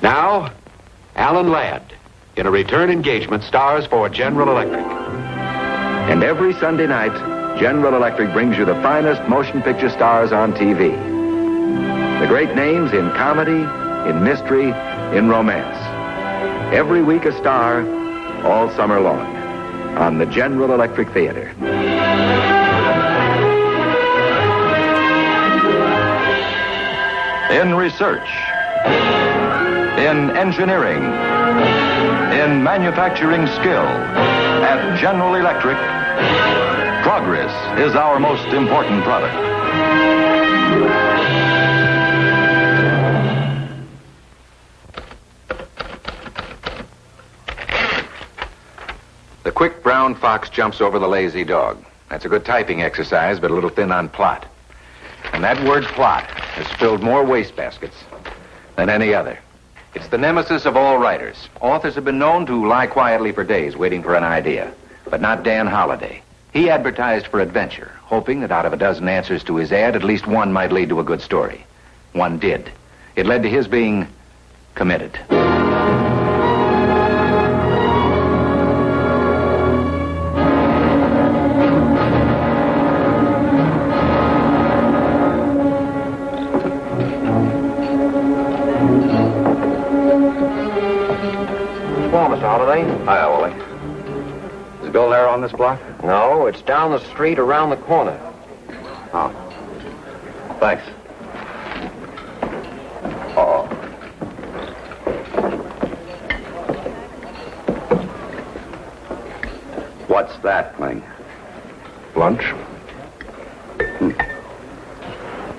Now, Alan Ladd, in a return engagement, stars for General Electric. And every Sunday night, General Electric brings you the finest motion picture stars on TV. The great names in comedy, in mystery, in romance. Every week a star, all summer long, on the General Electric Theater. In research, in engineering, in manufacturing skill, at General Electric, progress is our most important product. The quick brown fox jumps over the lazy dog. That's a good typing exercise, but a little thin on plot. And that word plot has filled more wastebaskets than any other. It's the nemesis of all writers. Authors have been known to lie quietly for days waiting for an idea, but not Dan Holliday. He advertised for adventure, hoping that out of a dozen answers to his ad, at least one might lead to a good story. One did. It led to his being committed. Hiya, Wally. Is Bill there on this block? No, it's down the street around the corner. Oh. Thanks. Uh-oh. What's that, Kling? Lunch?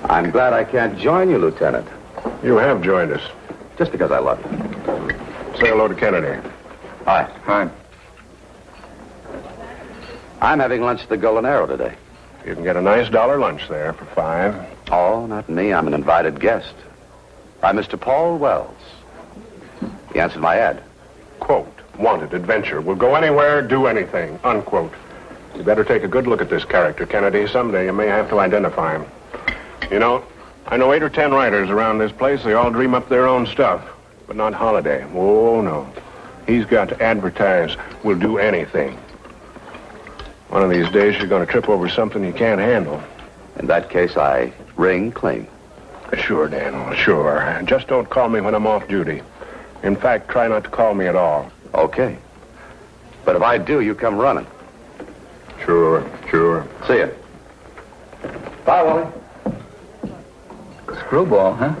I'm glad I can't join you, Lieutenant. You have joined us. Just because I love you. Say hello to Kennedy. Hi. Hi. I'm having lunch at the Golden Arrow today. You can get a nice $1 lunch there for $5. Oh, not me. I'm an invited guest. By Mr. Paul Wells. He answered my ad. Quote, wanted adventure. Will go anywhere, do anything. Unquote. You better take a good look at this character, Kennedy. Someday you may have to identify him. You know, I know 8 or 10 writers around this place. They all dream up their own stuff. But not Holliday. Oh, no. He's got to advertise. Will do anything. One of these days, you're going to trip over something you can't handle. In that case, I ring Kling. Sure, Daniel, sure. Just don't call me when I'm off duty. In fact, try not to call me at all. Okay. But if I do, you come running. Sure. See ya. Bye, Wally. Screwball, huh?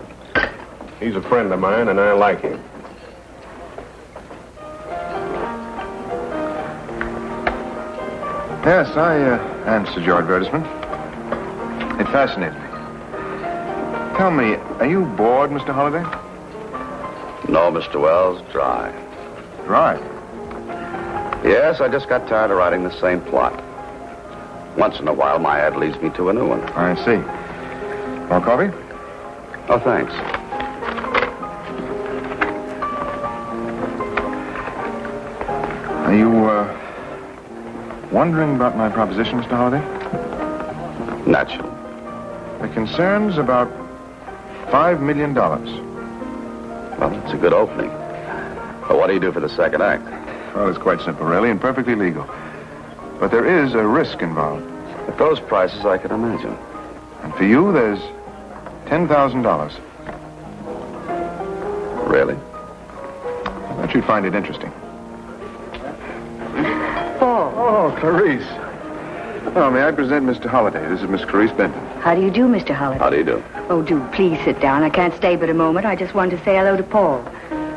He's a friend of mine, and I like him. Yes, I answered your advertisement. It fascinated me. Tell me, are you bored, Mr. Holliday? No, Mr. Wells, dry. Dry? Yes, I just got tired of writing the same plot. Once in a while, my ad leads me to a new one. I see. More coffee? Oh, thanks. Are you, wondering about my proposition, Mr. Holliday? Naturally. It concerns about $5 million. Well, it's a good opening. But what do you do for the second act? Well, it's quite simple, really, and perfectly legal. But there is a risk involved. At those prices, I can imagine. And for you, there's $10,000. Really? I thought you'd find it interesting. Oh, Clarice. Oh, may I present Mr. Holliday? This is Miss Clarice Benton. how do you do, Mr. Holliday? How do you do? Oh, do please sit down. I can't stay but a moment. I just wanted to say hello to Paul.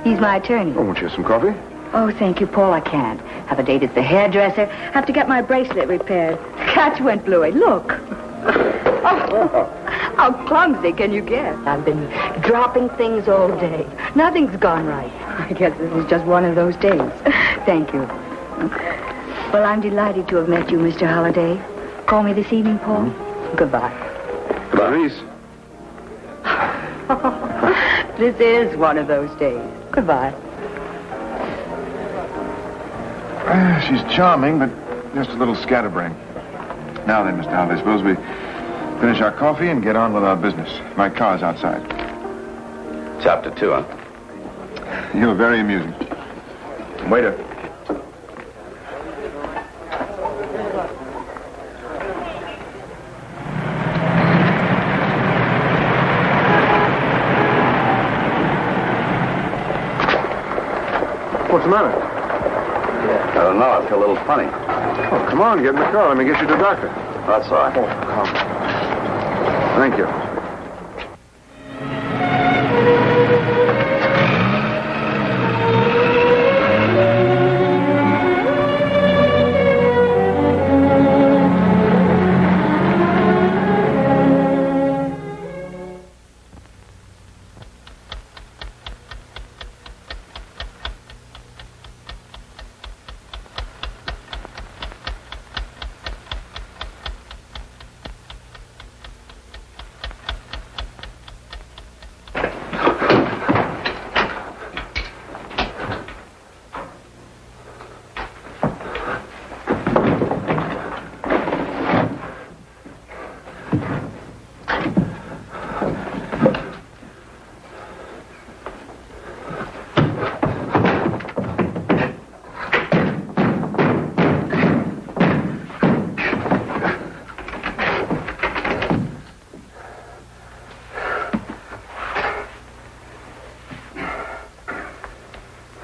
He's my attorney. Oh, won't you have some coffee? Oh, thank you, Paul. I can't. Have a date at the hairdresser. Have to get my bracelet repaired. The catch went bluey. Look. Oh, how clumsy can you get? I've been dropping things all day. Nothing's gone right. I guess this is just one of those days. Thank you. Well, I'm delighted to have met you, Mr. Holliday. Call me this evening, Paul. Mm-hmm. Goodbye. Clarice. This is one of those days. Goodbye. She's charming, but just a little scatterbrained. Now then, Mr. Holliday, suppose we finish our coffee and get on with our business. My car's outside. Chapter 2, huh? You're very amusing. Waiter. What's the matter? I don't know. I feel a little funny. Oh, come on, get in the car. Let me get you to the doctor. That's all right. Oh, come. Thank you.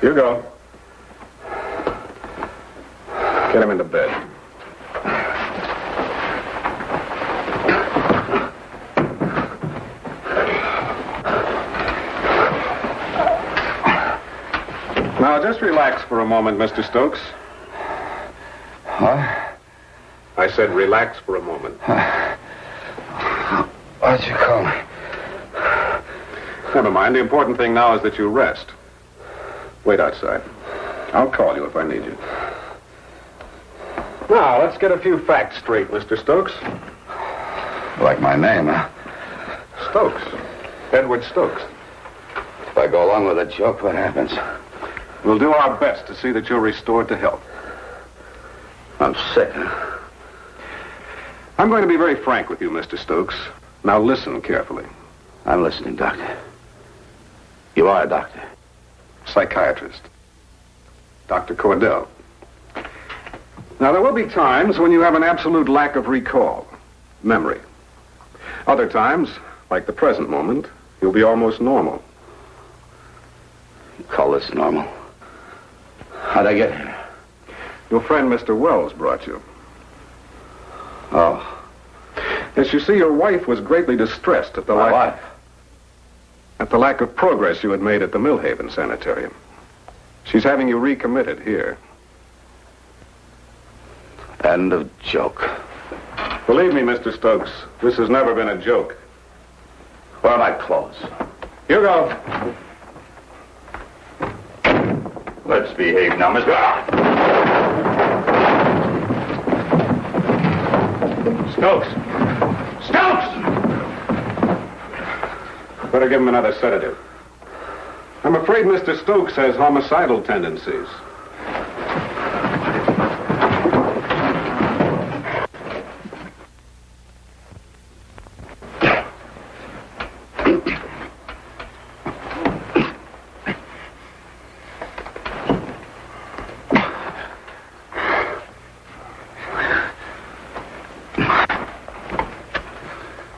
Hugo. Get him into bed. Now, just relax for a moment, Mr. Stokes. What? I said relax for a moment. Why'd you call me? Never mind. The important thing now is that you rest. Wait outside. I'll call you if I need you. Now, let's get a few facts straight, Mr. Stokes. Like my name, huh? Stokes. Edward Stokes. If I go along with the joke, what happens? We'll do our best to see that you're restored to health. I'm sick, huh? I'm going to be very frank with you, Mr. Stokes. Now listen carefully. I'm listening, Doctor. You are a doctor. Psychiatrist. Dr. Cordell. Now, there will be times when you have an absolute lack of recall, memory. Other times, like the present moment, you'll be almost normal. You call this normal? How'd I get here? Your friend, Mr. Wells, brought you. Oh. Yes, you see, your wife was greatly distressed at the My wife? At the lack of progress you had made at the Millhaven Sanitarium. She's having you recommitted here. End of joke. Believe me, Mr. Stokes, this has never been a joke. Where are my clothes? Hugo! Let's behave now, Mr. Stokes! Stokes! Better give him another sedative. I'm afraid Mr. Stokes has homicidal tendencies.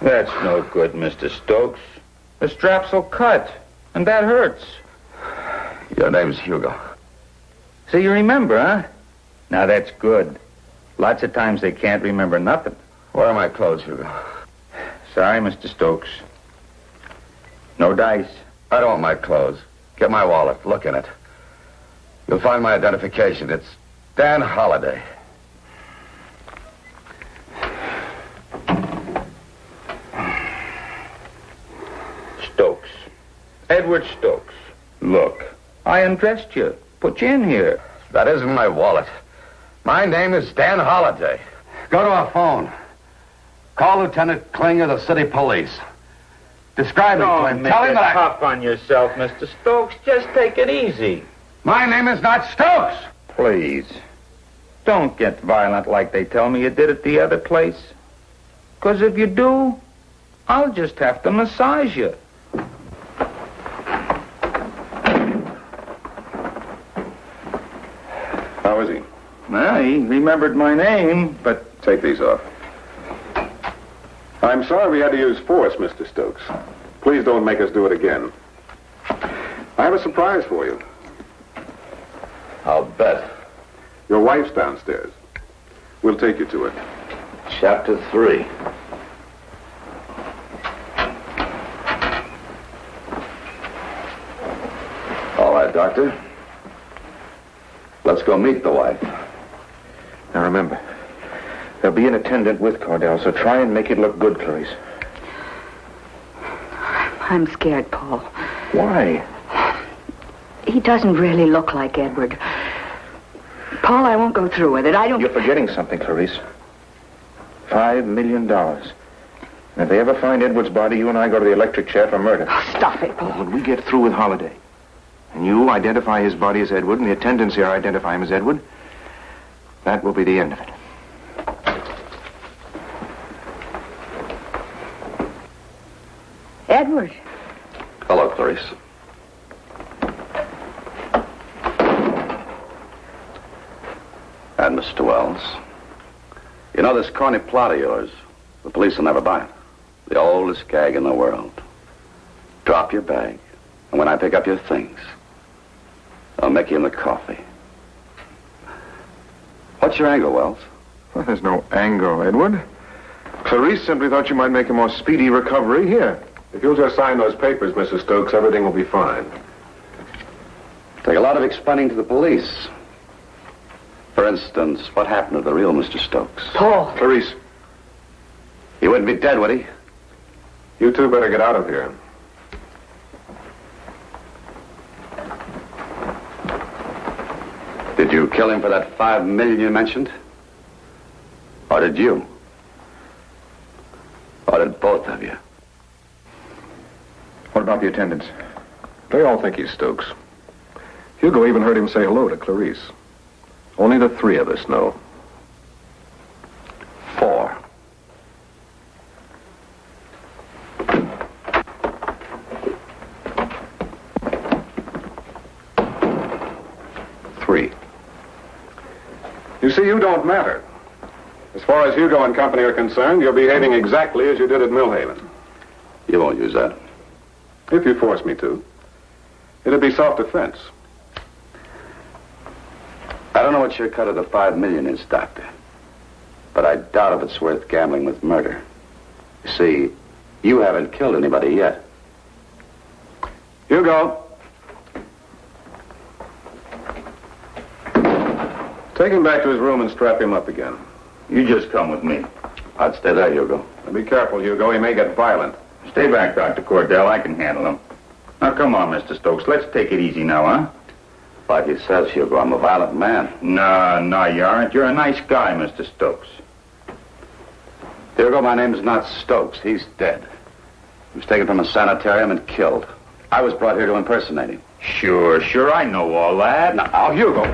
That's no good, Mr. Stokes. The straps will cut, and that hurts. Your name's Hugo. So you remember, huh? Now that's good. Lots of times they can't remember nothing. Where are my clothes, Hugo? Sorry, Mr. Stokes. No dice. I don't want my clothes. Get my wallet. Look in it. You'll find my identification. It's Dan Holliday. Stokes. Edward Stokes. Look, I undressed you. Put you in here. That isn't my wallet. My name is Dan Holliday. Go to a phone. Call Lieutenant Kling of the city police. Describe me to him. Tell him that tough on yourself, Mr. Stokes. Just take it easy. My name is not Stokes. Please. Don't get violent like they tell me you did at the other place. 'Cause if you do, I'll just have to massage you. How is he? Well, he remembered my name, but... Take these off. I'm sorry we had to use force, Mr. Stokes. Please don't make us do it again. I have a surprise for you. I'll bet. Your wife's downstairs. We'll take you to her. Chapter 3. All right, Doctor. Let's go meet the wife. Now remember, there'll be an attendant with Cordell, so try and make it look good, Clarice. I'm scared, Paul. Why? He doesn't really look like Edward. Paul, I won't go through with it. I don't... You're forgetting something, Clarice. $5 million. And if they ever find Edward's body, you and I go to the electric chair for murder. Oh, stop it, Paul. When we get through with Holiday, and you identify his body as Edward, and the attendants here identify him as Edward, that will be the end of it. Edward. Hello, Clarice. And Mr. Wells. You know this corny plot of yours? The police will never buy it. The oldest gag in the world. Drop your bag, and when I pick up your things, I'll make you in the coffee. What's your angle, Wells? Well, there's no angle, Edward. Clarice simply thought you might make a more speedy recovery here. If you'll just sign those papers, Mrs. Stokes, everything will be fine. Take a lot of explaining to the police. For instance, what happened to the real Mr. Stokes? Paul. Clarice. He wouldn't be dead, would he? You two better get out of here. Did you kill him for that $5 million you mentioned? Or did you? Or did both of you? What about the attendants? They all think he's Stokes. Hugo even heard him say hello to Clarice. Only the three of us know. 4. You see, you don't matter. As far as Hugo and company are concerned, you're behaving exactly as you did at Millhaven. You won't use that. If you force me to. It'd be self-defense. I don't know what your cut of the $5 million is, Doctor. But I doubt if it's worth gambling with murder. You see, you haven't killed anybody yet. Hugo. Take him back to his room and strap him up again. You just come with me. I'd stay there, Hugo. Now be careful, Hugo. He may get violent. Stay back, Dr. Cordell. I can handle him. Now, come on, Mr. Stokes. Let's take it easy now, huh? Like he says, Hugo, I'm a violent man. No, you aren't. You're a nice guy, Mr. Stokes. Hugo, my name's not Stokes. He's dead. He was taken from a sanitarium and killed. I was brought here to impersonate him. Sure. I know all that. Now, Hugo.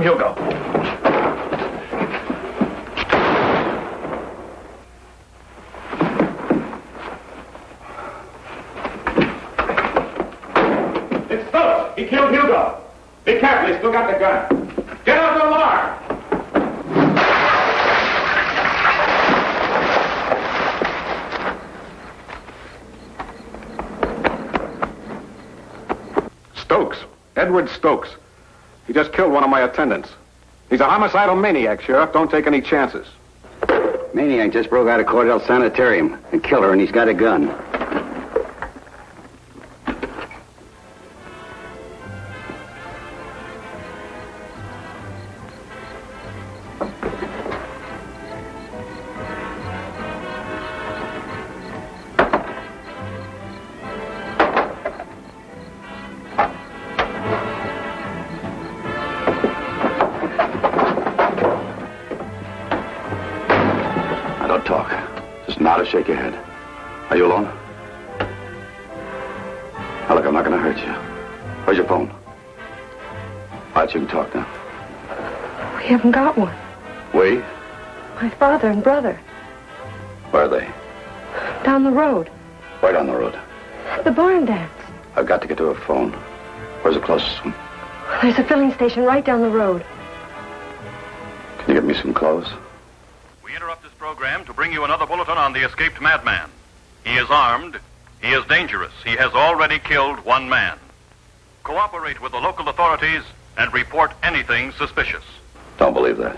Hugo. It's Stokes. He killed Hugo. Be careful. He's still got the gun. Get out the alarm. Stokes. Edward Stokes. He just killed one of my attendants. He's a homicidal maniac, Sheriff. Don't take any chances. Maniac just broke out of Cordell Sanitarium and killed her, and he's got a gun. Shake your head. Are you alone? Now, look, I'm not going to hurt you. Where's your phone? All right, you can talk now. We haven't got one. We? My father and brother. Where are they? Down the road. Right down the road. The barn dance. I've got to get to a phone. Where's the closest one? There's a filling station right down the road. Can you get me some clothes? We interrupt this program to bring you another bulletin on the escaped madman. He is armed. He is dangerous. He has already killed one man. Cooperate with the local authorities and report anything suspicious. Don't believe that.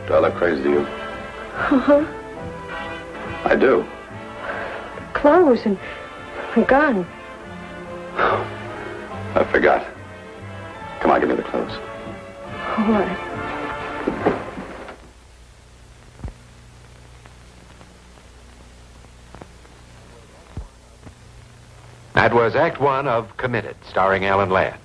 Do I look crazy to you? Uh-huh. I do. Clothes and a gun. I forgot. Come on, give me the clothes. All right. That was Act One of Committed, starring Alan Ladd.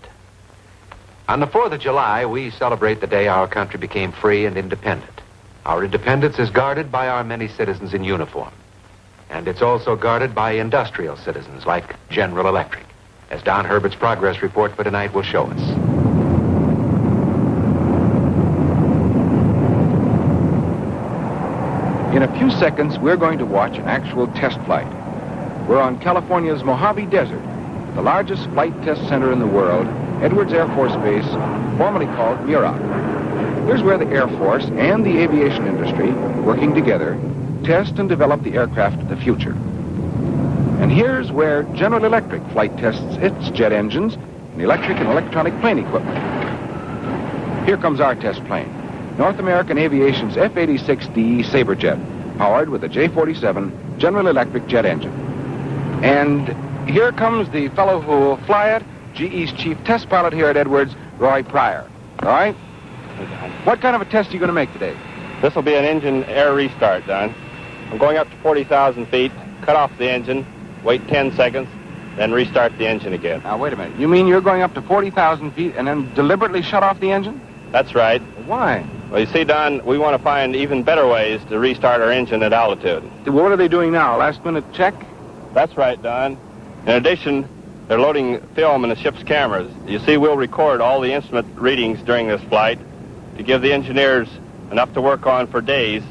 On the 4th of July, we celebrate the day our country became free and independent. Our independence is guarded by our many citizens in uniform. And it's also guarded by industrial citizens like General Electric, as Don Herbert's progress report for tonight will show us. In a few seconds, we're going to watch an actual test flight. We're on California's Mojave Desert, the largest flight test center in the world, Edwards Air Force Base, formerly called Muroc. Here's where the Air Force and the aviation industry, working together, test and develop the aircraft of the future. And here's where General Electric flight tests its jet engines and electric and electronic plane equipment. Here comes our test plane, North American Aviation's F-86D Saberjet, powered with a J-47 General Electric jet engine. And here comes the fellow who will fly it, GE's chief test pilot here at Edwards, Roy Pryor. All right? What kind of a test are you going to make today? This will be an engine air restart, Don. I'm going up to 40,000 feet, cut off the engine, wait 10 seconds, then restart the engine again. Now, wait a minute. You mean you're going up to 40,000 feet and then deliberately shut off the engine? That's right. Why? Well, you see, Don, we want to find even better ways to restart our engine at altitude. What are they doing now? Last-minute check? That's right, Don. In addition, they're loading film in the ship's cameras. You see, we'll record all the instrument readings during this flight to give the engineers enough to work on for days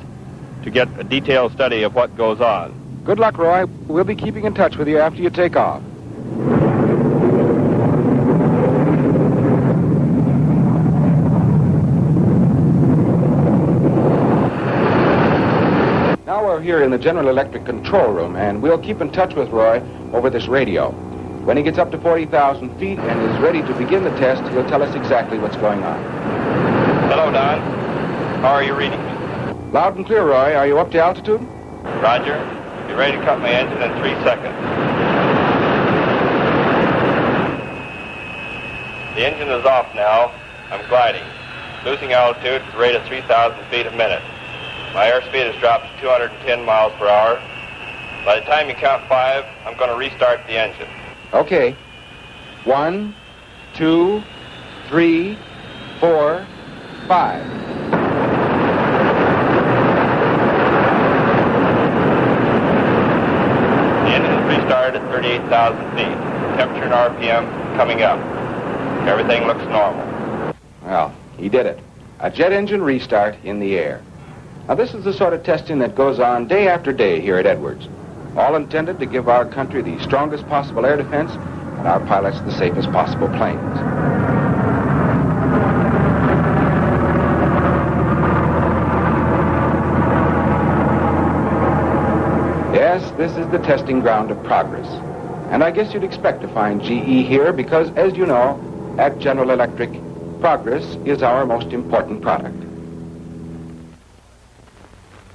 to get a detailed study of what goes on. Good luck, Roy. We'll be keeping in touch with you after you take off. Now we're here in the General Electric control room, and we'll keep in touch with Roy over this radio. When he gets up to 40,000 feet and is ready to begin the test, he'll tell us exactly what's going on. Hello, Don. How are you reading? Loud and clear, Roy. Are you up to altitude? Roger. Be ready to cut my engine in 3 seconds. The engine is off now. I'm gliding. Losing altitude at the rate of 3,000 feet a minute. My airspeed has dropped to 210 miles per hour. By the time you count 5, I'm going to restart the engine. Okay. 1, 2, 3, 4, 5. The engine is restarted at 38,000 feet. Temperature and RPM coming up. Everything looks normal. Well, he did it. A jet engine restart in the air. Now, this is the sort of testing that goes on day after day here at Edwards. All intended to give our country the strongest possible air defense and our pilots the safest possible planes. Yes, this is the testing ground of progress. And I guess you'd expect to find GE here because, as you know, at General Electric, progress is our most important product.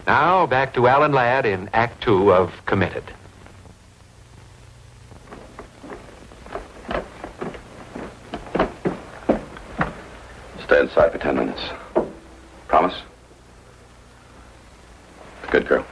Now, back to Alan Ladd in Act Two of Committed. Stay inside for 10 minutes. Promise? Good girl.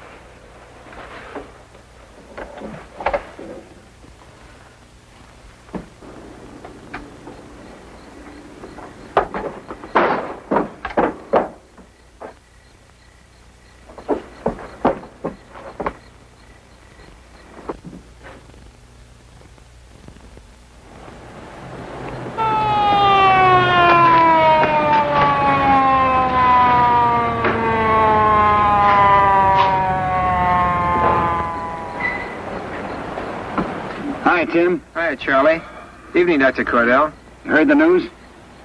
Hi, Tim. Hi, Charlie. Evening, Dr. Cordell. Heard the news?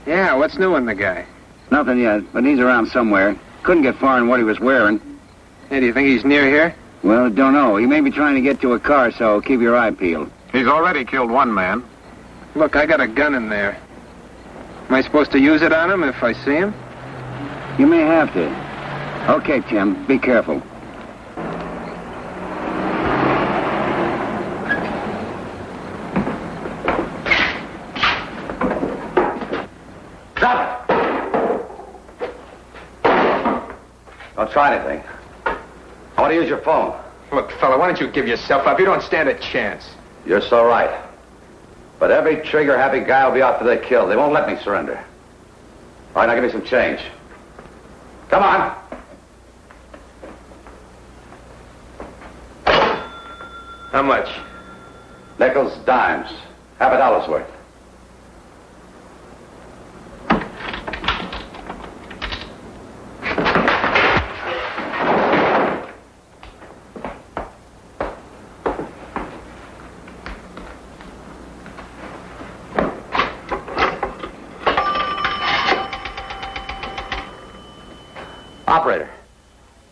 Yeah, what's new on the guy? Nothing yet, but he's around somewhere. Couldn't get far in what he was wearing. Hey, do you think he's near here? Well, don't know. He may be trying to get to a car, so keep your eye peeled. He's already killed one man. Look, I got a gun in there. Am I supposed to use it on him if I see him? You may have to. Okay, Tim, be careful. Stop it! Don't try anything. I want to use your phone. Look, fella, why don't you give yourself up? You don't stand a chance. You're so right. But every trigger-happy guy will be out for their kill. They won't let me surrender. All right, now give me some change. Come on. How much? Nickels, dimes. $50 worth. Operator,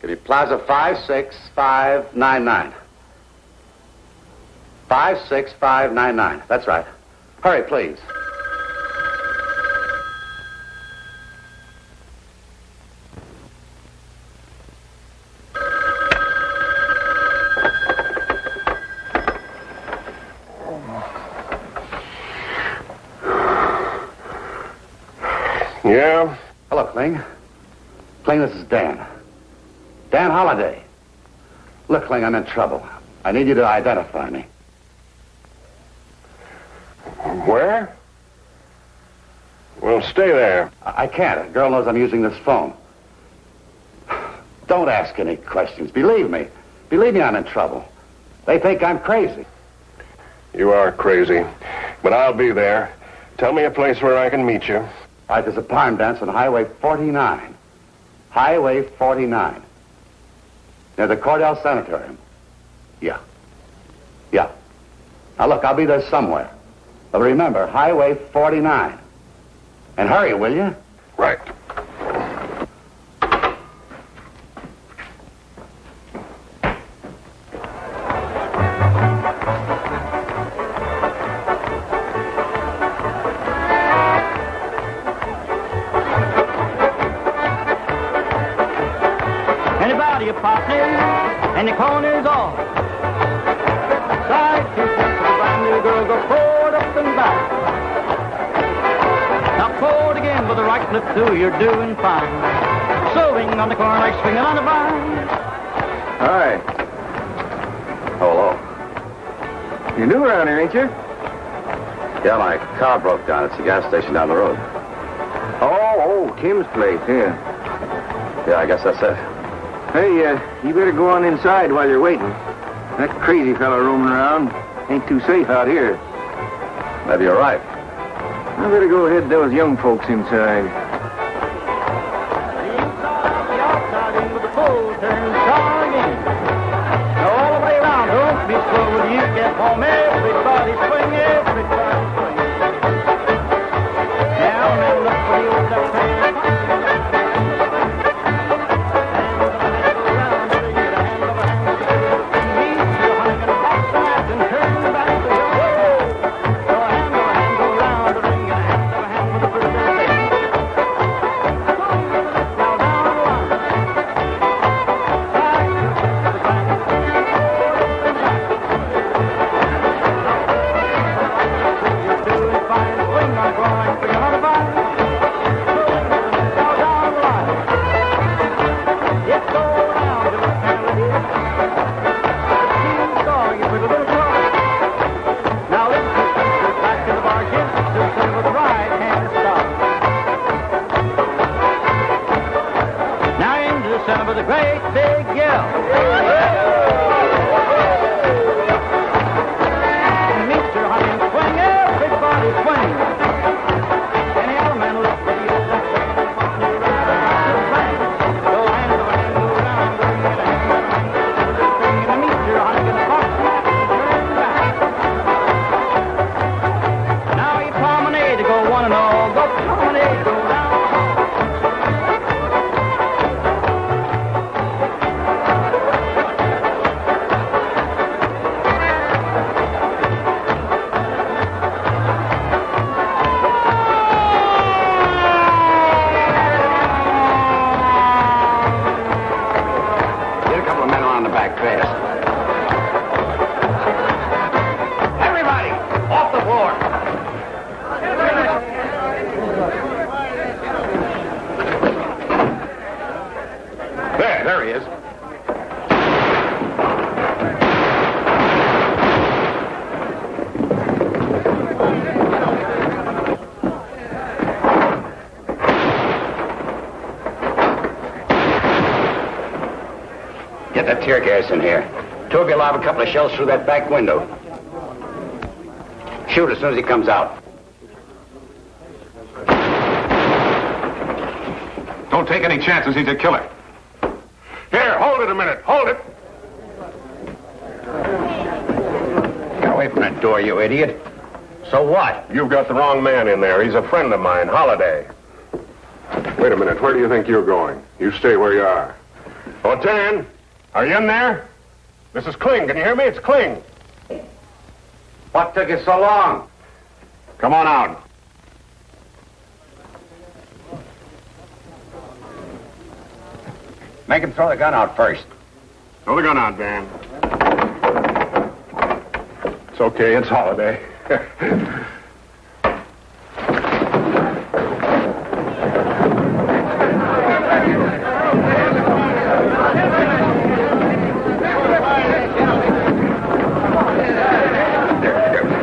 give me Plaza 56599. 56599. That's right. Hurry, please. Yeah? Hello, Kling. Kling, this is Dan. Dan Holliday. Look, Kling, I'm in trouble. I need you to identify me. Where? Well, stay there. I can't. A girl knows I'm using this phone. Don't ask any questions. Believe me. Believe me, I'm in trouble. They think I'm crazy. You are crazy. But I'll be there. Tell me a place where I can meet you. All right, there's a barn dance on Highway 49. Highway 49. Near the Cordell Sanitarium. Yeah. Yeah. Now, look, I'll be there somewhere. But remember, Highway 49. And hurry, will you? Right. Anybody a partner, and the corner's off. Side two steps, the brand new girls are poured up and back. Now forward again with the right flip through, you're doing fine. Swing on the corner like swinging on the vine. Hi. Hello. You're new around here, ain't you? Yeah, my car broke down. It's the gas station down the road. Oh, Tim's place, yeah. Yeah, I guess that's it. Hey, you better go on inside while you're waiting. That crazy fellow roaming around ain't too safe out here. Maybe you're right. I better go ahead to those young folks inside. The inside, the outside, in with the full turn, car again. Now all the way around, don't be slow when you get home. Everybody swing, everybody swing. Now, man, look for the old duck train. Get the tear gas in here. Two of you lob a couple of shells through that back window. Shoot as soon as he comes out. Don't take any chances. He's a killer. Here, hold it a minute. Hold it. Get away from that door, you idiot. So what? You've got the wrong man in there. He's a friend of mine, Holiday. Wait a minute. Where do you think you're going? You stay where you are. 10, are you in there? This is Kling. Can you hear me? It's Kling. What took you so long? Come on out. Make him throw the gun out first. Throw the gun out, Van. It's okay. It's Holiday.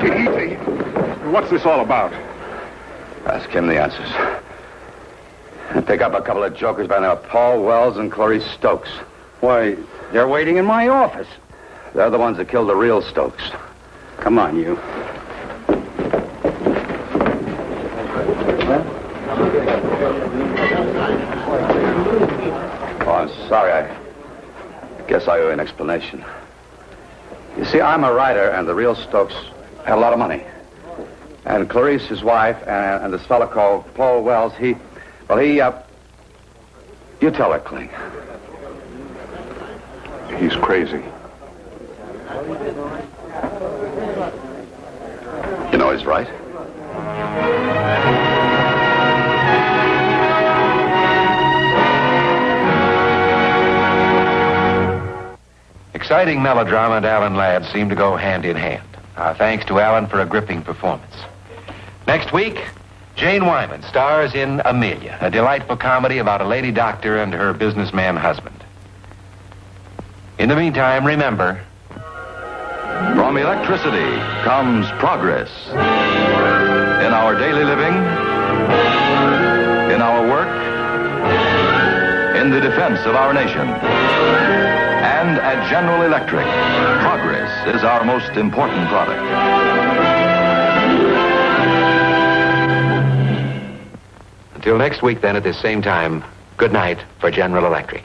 Easy. What's this all about? Ask him the answers. And pick up a couple of jokers by the name of Paul Wells and Clarice Stokes. Why, they're waiting in my office. They're the ones that killed the real Stokes. Come on, you. Oh, I'm sorry. I guess I owe you an explanation. You see, I'm a writer, and the real Stokes had a lot of money. And Clarice, his wife, and this fellow called Paul Wells, you tell her, Kling. He's crazy. You know he's right. Exciting melodrama and Alan Ladd seem to go hand in hand. Our thanks to Alan for a gripping performance. Next week, Jane Wyman stars in Amelia, a delightful comedy about a lady doctor and her businessman husband. In the meantime, remember... From electricity comes progress. In our daily living, in our work, in the defense of our nation. And at General Electric, progress is our most important product. Until next week, then, at this same time, good night for General Electric.